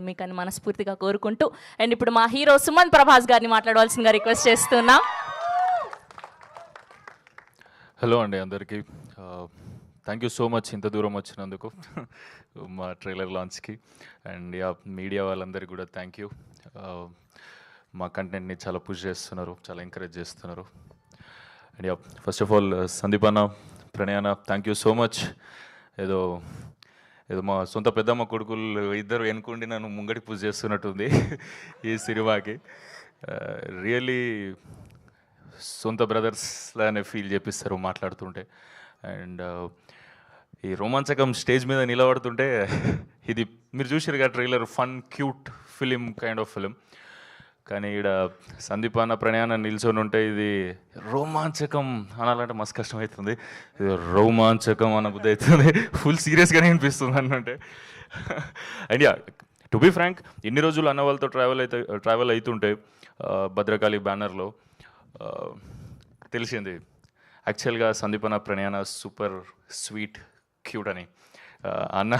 మీకని మనస్ఫూర్తిగా కోరుకుంటూ అండ్ ఇప్పుడు మా హీరో సుమంత్ ప్రభాస్ గారిని మాట్లాడవలసిందిగా రిక్వెస్ట్ చేస్తున్నా. హలో అండి అందరికీ. థ్యాంక్ యూ సో మచ్ ఇంత దూరం వచ్చినందుకు మా ట్రైలర్ లాంచ్కి. అండ్ మీడియా వాళ్ళందరికీ కూడా థ్యాంక్ యూ. మా కంటెంట్ని చాలా పుష్ చేస్తున్నారు, చాలా ఎంకరేజ్ చేస్తున్నారు. And first of all Sandeep అన్న, ప్రణయ్ అన్న, థ్యాంక్ యూ సో మచ్. ఏదో మా సొంత పెద్దమ్మ కొడుకులు ఇద్దరు వెనుకుండి నన్ను ముంగడి పూజ చేస్తున్నట్టుంది ఈ సినిమాకి. రియల్లీ సొంత బ్రదర్స్ లానే ఫీల్ చేపిస్తారు మాట్లాడుతుంటే. అండ్ ఈ రోమాంచకం స్టేజ్ మీద నిలబడుతుంటే ఇది మీరు చూసారుగా trailer, fun cute film kind of film. కానీ ఇక్కడ సందీప్ అన్న, ప్రణయ్ అన్న నిల్చొని ఉంటే ఇది రోమాంచకం అనాలంటే మస్తు కష్టమవుతుంది. ఇది రోమాంచకం అన్న బుద్ధి అవుతుంది, ఫుల్ సీరియస్గానే అనిపిస్తుంది అన్నంటే. అండ్ టు బీ ఫ్రాంక్, ఇన్ని రోజులు అన్న వాళ్ళతో ట్రావెల్ అవుతుంటే భద్రకాళి బ్యానర్లో తెలిసింది యాక్చువల్గా సందీప్ అన్న, ప్రణయ్ అన్న సూపర్ స్వీట్ క్యూట్ అని. అన్న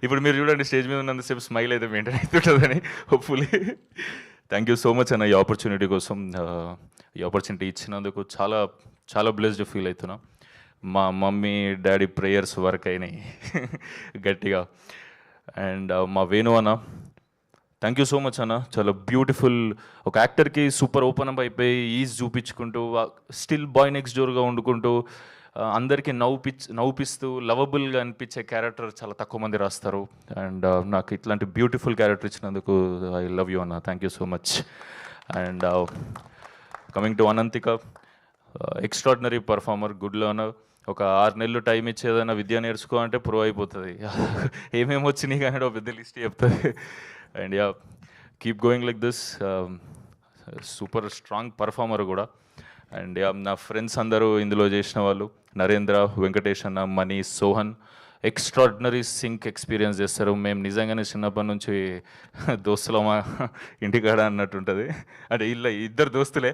ఇప్పుడు మీరు చూడండి, స్టేజ్ మీద ఉన్నంతసేపు స్మైల్ అయితే మెయింటైన్ అవుతుంటుందని hopefully. Thank you so much అన్న ఈ ఆపర్చునిటీ కోసం. ఈ ఆపర్చునిటీ ఇచ్చినందుకు చాలా చాలా బ్లెస్డ్ ఫీల్ అవుతున్నా. మా మమ్మీ డాడీ ప్రేయర్స్ వర్క్ అయినాయి గట్టిగా. అండ్ మా వేణు అన్న, థ్యాంక్ యూ సో మచ్ అన్న. చాలా బ్యూటిఫుల్, ఒక యాక్టర్కి సూపర్ ఓపెన్ అప్ అయిపోయి ఈజ్ చూపించుకుంటూ స్టిల్ బాయ్ నెక్స్ట్ డోర్గా వండుకుంటూ అందరికీ నవ్వుపిస్తూ లవబుల్గా అనిపించే క్యారెక్టర్ చాలా తక్కువ మంది రాస్తారు. అండ్ నాకు ఇట్లాంటి బ్యూటిఫుల్ క్యారెక్టర్ ఇచ్చినందుకు ఐ లవ్ యూ అన్న, thank you so much. And coming to Ananthika, extraordinary performer, good learner. ఒక 6 నెలలు టైం ఇచ్చేదైనా విద్య నేర్చుకో అంటే ప్రో అయిపోతుంది. ఏమేమి వచ్చినాయి కానీ ఒక పెద్ద లిస్ట్ చెప్తుంది. And keep going like this. Super strong performer కూడా. అండ్ నా ఫ్రెండ్స్ అందరూ ఇందులో చేసిన వాళ్ళు, నరేంద్ర, వెంకటేష్ అన్న, Mani, Sohan, extraordinary sync experience చేస్తారు. మేము నిజంగానే చిన్నప్పటి నుంచి దోస్తులమా ఇంటికాడ అన్నట్టుంటుంది. అంటే ఇద్దరు దోస్తులే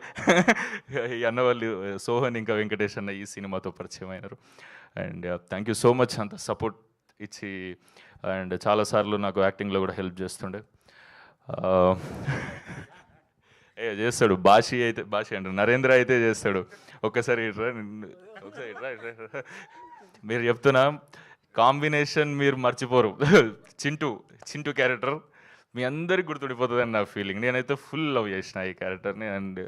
ఈ అన్న వాళ్ళు, సోహన్ ఇంకా వెంకటేష్ అన్న ఈ సినిమాతో పరిచయం అయినారు. And thank you so much అంత సపోర్ట్ ఇచ్చి. అండ్ చాలాసార్లు నాకు యాక్టింగ్లో కూడా హెల్ప్ చేస్తుండే. చేస్తాడు భాషి అంటారు, నరేంద్ర అయితే చేస్తాడు. ఒక్కసారి మీరు చెప్తున్నా కాంబినేషన్ మీరు మర్చిపోరు. చింటూ క్యారెక్టర్ మీ అందరికి గుర్తుండిపోతుంది అని నా ఫీలింగ్. నేనైతే ఫుల్ లవ్ చేసిన ఈ క్యారెక్టర్ని. అండ్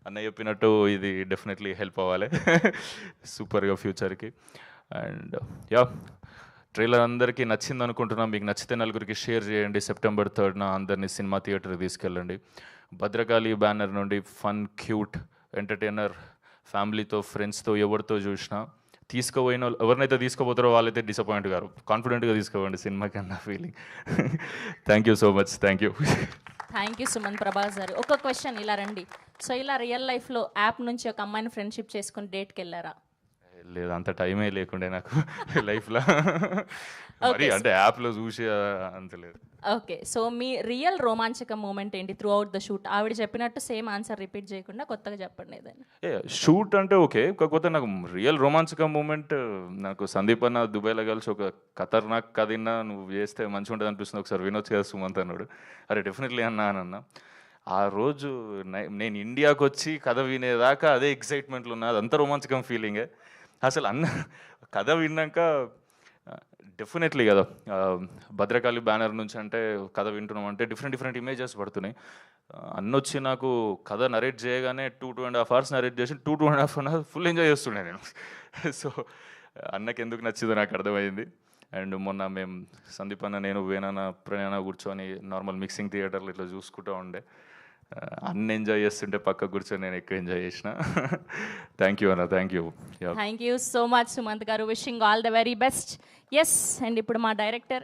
అన్న చెప్పినట్టు ఇది డెఫినెట్లీ హెల్ప్ అవ్వాలి సూపర్గా ఫ్యూచర్కి. అండ్ ట్రైలర్ అందరికీ నచ్చింది అనుకుంటున్నాం. మీకు నచ్చితే నలుగురికి షేర్ చేయండి. September 3rd అందరినీ సినిమా థియేటర్కి తీసుకెళ్ళండి. భద్రకాళి బ్యానర్ నుండి ఫన్ క్యూట్ ఎంటర్టైనర్, ఫ్యామిలీతో ఫ్రెండ్స్తో ఎవరితో చూసినా తీసుకుపోయిన ఎవరినైతే తీసుకుపోతారో వాళ్ళైతే డిసప్పాయింట్ గారు. కాన్ఫిడెంట్గా తీసుకోవండి సినిమాకి అన్న feeling. Thank you so much. Thank you Sumanth Prabhas గారు. ఒక క్వశ్చన్ ఇలా రండి. సో ఇలా రియల్ లైఫ్లో యాప్ నుంచి ఒక అమ్మాయిని ఫ్రెండ్షిప్ చేసుకుని డేట్కి వెళ్ళారా? లేదు, అంత టైమే లేకుండే నాకు లైఫ్లో. మరి అంటే యాప్లో చూసి అంత లేదు. ఓకే, సో మీ రియల్ రోమాంచక మూమెంట్ ఏంటి త్రూ అవుట్ ద షూట్? ఆవిడ చెప్పినట్టు సేమ్ ఆన్సర్ రిపీట్ చేయకుండా కొత్తగా చెప్పండి ఏదైనా. షూట్ అంటే ఓకే, కాకపోతే నాకు రియల్ రోమాంచక మూమెంట్ నాకు సందీప్ అన్న దుబాయ్లో కలిసి ఒక ఖతర్నాక్ కథ నువ్వు చేస్తే మంచిగా ఉంటుంది అనిపిస్తుంది, ఒకసారి వినొచ్చు కదా సుమంత్ అన్నాడు. అరే డెఫినెట్లీ అన్న. ఆ రోజు నేను ఇండియాకి వచ్చి కథ వినేదాకా అదే ఎక్సైట్మెంట్లో ఉన్నా, అదంతా రోమాంచకం ఫీలింగే. అసలు అన్న కథ విన్నాక డెఫినెట్లీ కదా, భద్రకాళి బ్యానర్ నుంచి అంటే కథ వింటున్నాం అంటే డిఫరెంట్ ఇమేజెస్ పడుతున్నాయి. అన్న వచ్చి నాకు కథ నరేట్ చేయగానే 2.5 hours నరేట్ చేసి 2.5 hours ఫుల్ ఎంజాయ్ చేస్తుండే నేను. సో అన్నకి ఎందుకు నచ్చిందో నాకు అర్థమైంది. అండ్ మొన్న మేము సందీప్ అన్న, నేను, వేణన్న, ప్రణయ్ కూర్చొని నార్మల్ మిక్సింగ్ థియేటర్లో ఇట్లా చూసుకుంటూ ఉండే. అన్న ఎంజాయ్ చేస్తుంటే పక్క కూర్చొని నేను ఎక్కువ ఎంజాయ్ చేసిన. థ్యాంక్ యూ అన్న, thank you so much Sumanth garu. Wishing all the very best. Yes, and ఇప్పుడు మా డైరెక్టర్